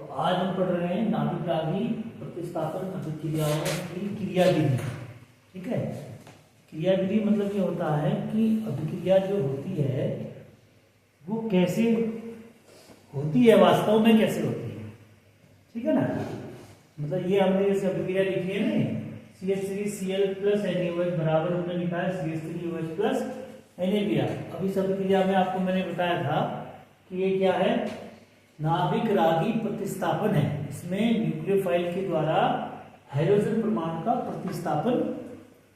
तो आज हम पढ़ रहे हैं नाभिक रागी प्रतिस्थापन अभिक्रियाओं की क्रियाविधि। ठीक है, क्रियाविधि मतलब ये होता है कि अभिक्रिया जो होती है वो कैसे होती है, वास्तव में कैसे होती है। ठीक है ना, मतलब ये हमने जैसे अभिक्रिया लिखी है ना, CH3Cl प्लस NaOH बराबर हमने लिखा है CH3OH प्लस NaBr। अब इस अभिक्रिया में आपको मैंने बताया था कि ये क्या है, नाभिक रागी प्रतिस्थापन है। इसमें न्यूक्लियोफाइल के द्वारा हाइड्रोजन परमाणु का प्रतिस्थापन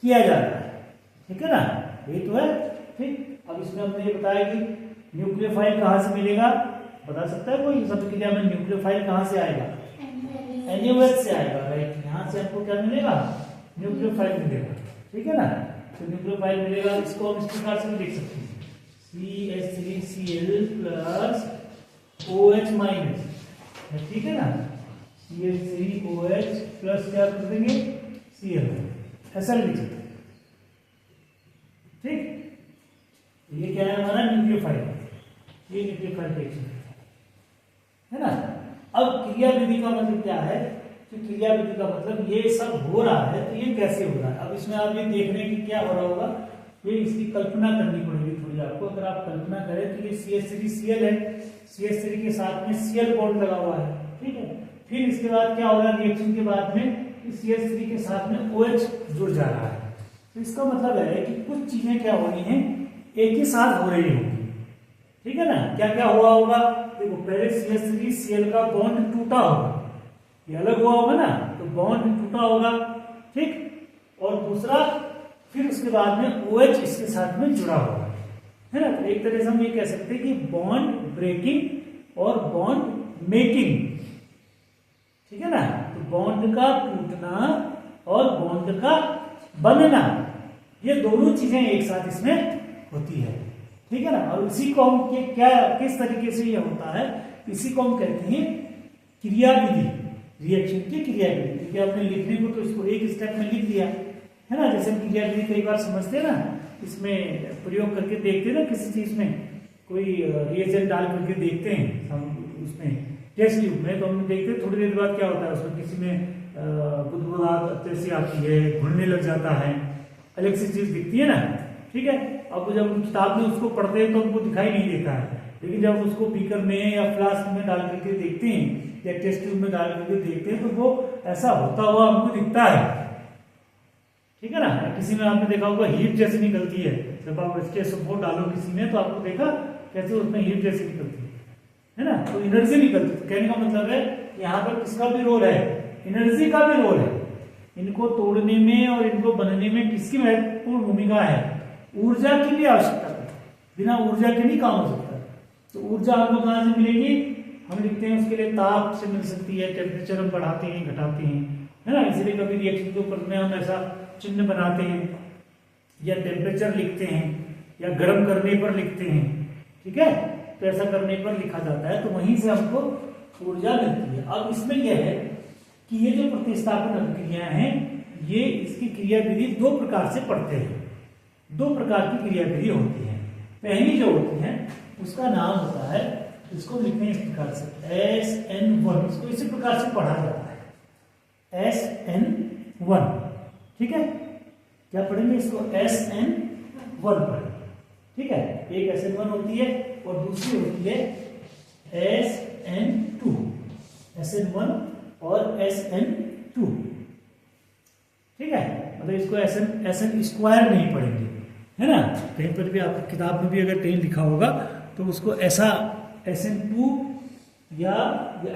किया जाता है। ठीक है ना, ये तो है। ठीक, अब इसमें हमने ये बताया कि न्यूक्लियोफाइल कहाँ से मिलेगा, बता सकता है कोई? इस अभिक्रिया में न्यूक्लियोफाइल कहाँ से आएगा? NaOH से आएगा, राइट। यहाँ से हमको क्या मिलेगा? न्यूक्लियोफाइल मिलेगा। ठीक है ना, तो न्यूक्लियोफाइल मिलेगा। इसको हम इस प्रकार से भी लिख सकते हैं, CH3Cl प्लस OH माइनस। ठीक है ना, CH3OH प्लस क्या कर देंगे? Cl, ऐसा लिख सकते हैं। ठीक, ये क्या है हमारा न्यूक्लियोफाइल, ये न्यूक्लियोफाइल रिएक्शन है ना। अब क्रियाविधि का मतलब क्या है? कि क्रियाविधि का मतलब ये सब हो रहा है तो ये कैसे हो रहा है। अब इसमें आप ये देख रहे हैं कि क्या हो रहा होगा, ये इसकी कल्पना करनी पड़ेगी थोड़ी आपको। अगर आप कल्पना करें तो ये CH3Cl है, CH3 के साथ में Cl बॉन्ड लगा हुआ है। ठीक है, फिर इसके बाद क्या हो रहा है, रिएक्शन के बाद में CH3 के साथ में OH जुड़ जा रहा है। तो इसका मतलब है कि कुछ चीजें क्या हो रही हैं, एक ही साथ हो रही होंगी। ठीक है ना, क्या क्या हुआ होगा? देखो, पहले CH3Cl का बॉन्ड टूटा होगा, ये अलग हुआ होगा ना, तो बॉन्ड टूटा होगा। ठीक, और दूसरा फिर उसके बाद में OH इसके साथ में जुड़ा होगा, है ना। तो एक तरह से हम ये कह सकते हैं कि बॉन्ड ब्रेकिंग और बॉन्ड मेकिंग। ठीक है ना, तो बॉन्ड का टूटना और बॉन्ड का बनना, ये दोनों चीजें एक साथ इसमें होती है। ठीक है ना, और इसी को हम क्या किस तरीके से ये होता है, इसी को हम कहते हैं क्रियाविधि, रिएक्शन की क्रियाविधि। क्योंकि आपने लिखने को तो इसको एक स्टेप में लिख दिया, है ना। जैसे क्रियाविधि कई बार समझते हैं ना, इसमें प्रयोग करके देखते हैं ना, किसी चीज में कोई रिएजेंट डाल करके देखते हैं हम, उसमें टेस्ट ट्यूब में तो हम देखते हैं थोड़ी देर बाद क्या होता है उसमें, किसी में बुदबुदाहट जैसी आती है, घुलने लग जाता है, अलग सी चीज दिखती है ना। ठीक है, अब जब किताब में उसको पढ़ते हैं तो हमको दिखाई नहीं देता है, लेकिन जब उसको बीकर में या फ्लास्क में डाल करके देखते हैं या टेस्ट ट्यूब में डाल करके देखते हैं तो वो ऐसा होता हुआ हमको दिखता है। ठीक है ना, किसी में आपने देखा होगा हीट जैसी निकलती है, जब आप H2SO4 डालो किसी में तो आपको देखा कैसे उसमें हीट जैसी निकलती है ना, तो एनर्जी निकलती है। तो कहने का मतलब है यहाँ पर किसका भी रोल है, एनर्जी का भी रोल है। इनको तोड़ने में और इनको बनने में किसकी महत्वपूर्ण भूमिका है? ऊर्जा की भी आवश्यकता है, बिना ऊर्जा के नहीं काम हो सकता। तो ऊर्जा हमको कहाँ से मिलेगी? हम लिखते हैं उसके लिए ताप से मिल सकती है, टेम्परेचर हम बढ़ाते हैं घटाते हैं, है ना। इसलिए कभी रिएक्शन के ऊपर में हम ऐसा चिन्ह बनाते हैं या टेम्परेचर लिखते हैं या गर्म करने पर लिखते हैं। ठीक है, तो ऐसा करने पर लिखा जाता है, तो वहीं से हमको ऊर्जा मिलती है। अब इसमें यह है कि ये जो प्रतिस्थापन अभिक्रियाएं हैं, ये इसकी क्रियाविधि दो प्रकार से पढ़ते हैं। दो प्रकार की क्रियाविधि होती है। पहली जो होती है उसका नाम होता है, इसको लिखते हैं इस प्रकार से SN1। इसको इसी प्रकार से पढ़ा जाता है, SN1। ठीक है, क्या पढ़ेंगे इसको? SN1 पढ़ेंगे। ठीक है, एक SN1 होती है और दूसरी होती है SN2, SN1 और SN2। ठीक है, मतलब इसको SN स्क्वायर नहीं पढ़ेंगे, है ना। कहीं पर भी आपकी किताब में भी अगर कहीं लिखा होगा तो उसको ऐसा SN2 या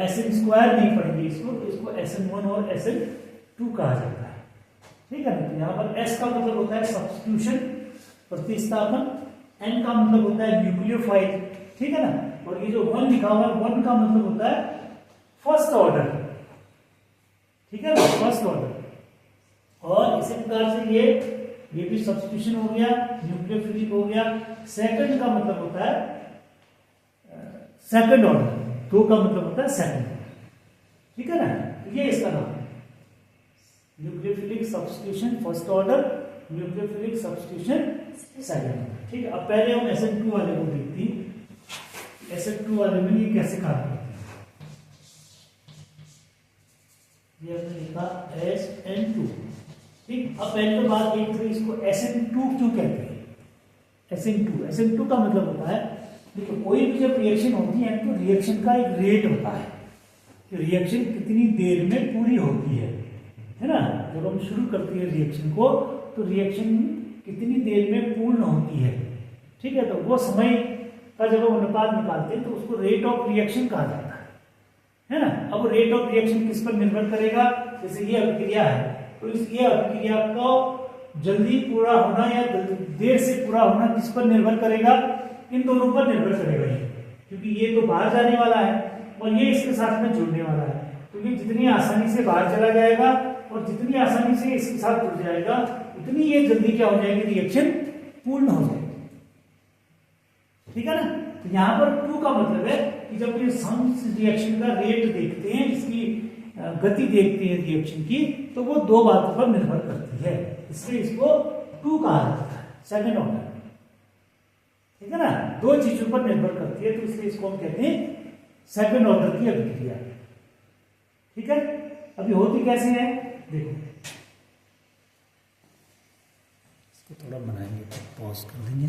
SN स्क्वायर नहीं पढ़ेंगे इसको, तो इसको SN1 और SN2 कहा जाता है। ठीक है ना, तो यहाँ पर S का मतलब होता है सब्स्टिट्यूशन, प्रतिस्थापन, N का मतलब होता है न्यूक्लियोफाइल। ठीक है ना, और ये जो 1 लिखा हुआ है, 1 का मतलब होता है फर्स्ट ऑर्डर। ठीक है ना, फर्स्ट ऑर्डर। और इसी प्रकार से ये भी सब्स्टिट्यूशन हो गया, न्यूक्लियोफिलिक हो गया। सेकंड का मतलब होता है सेकंड ऑर्डर, 2 का मतलब होता है सेकंड। ठीक है ना, ये इसका नाम है nucleophilic substitution first order, nucleophilic substitution second. ठीक है, अब पहले हम SN2 वाले को देखते हैं। SN2 वाले में ये कैसे काम करते हैं। ये हमने लिखा SN2। ठीक, अब पहले तो बात देख रहे इसको SN2 क्यों कहते हैं? SN2 का मतलब होता है, देखो कोई भी जब रिएक्शन होती है तो रिएक्शन का एक रेट होता है कि रिएक्शन कितनी देर में पूरी होती है ना। जब हम शुरू करते हैं रिएक्शन को तो रिएक्शन कितनी देर में पूर्ण होती है, ठीक है। तो वो समय का जब हम अनुपात निकालते हैं तो उसको रेट ऑफ रिएक्शन कहा जाता है ना। अब रेट ऑफ रिएक्शन किस पर निर्भर करेगा? जैसे ये अभिक्रिया है तो इस ये अभिक्रिया को जल्दी पूरा होना या देर से पूरा होना किस पर निर्भर करेगा? इन दोनों पर निर्भर करेगा ये, क्योंकि ये तो बाहर जाने वाला है और ये इसके साथ में जुड़ने वाला है। तो ये जितनी आसानी से बाहर चला जाएगा और जितनी आसानी से इसके साथ जुड़ जाएगा उतनी ये जल्दी क्या हो जाएगी? रिएक्शन पूर्ण हो जाएगी, ठीक है ना। तो यहाँ पर 2 का मतलब है कि जब ये रिएक्शन का रेट देखते हैं, इसकी गति देखते हैं रिएक्शन की, तो वो 2 बातों पर निर्भर करती है, इसलिए इसको 2 कहा जाता है, सेकंड ऑर्डर, ठीक है ना। 2 चीजों पर निर्भर करती है तो इसलिए इसको हम कहते हैं सेकंड ऑर्डर की अभिक्रिया, ठीक है। अभी होती कैसे है देखो, इसको थोड़ा बनाएंगे, पॉज कर देंगे।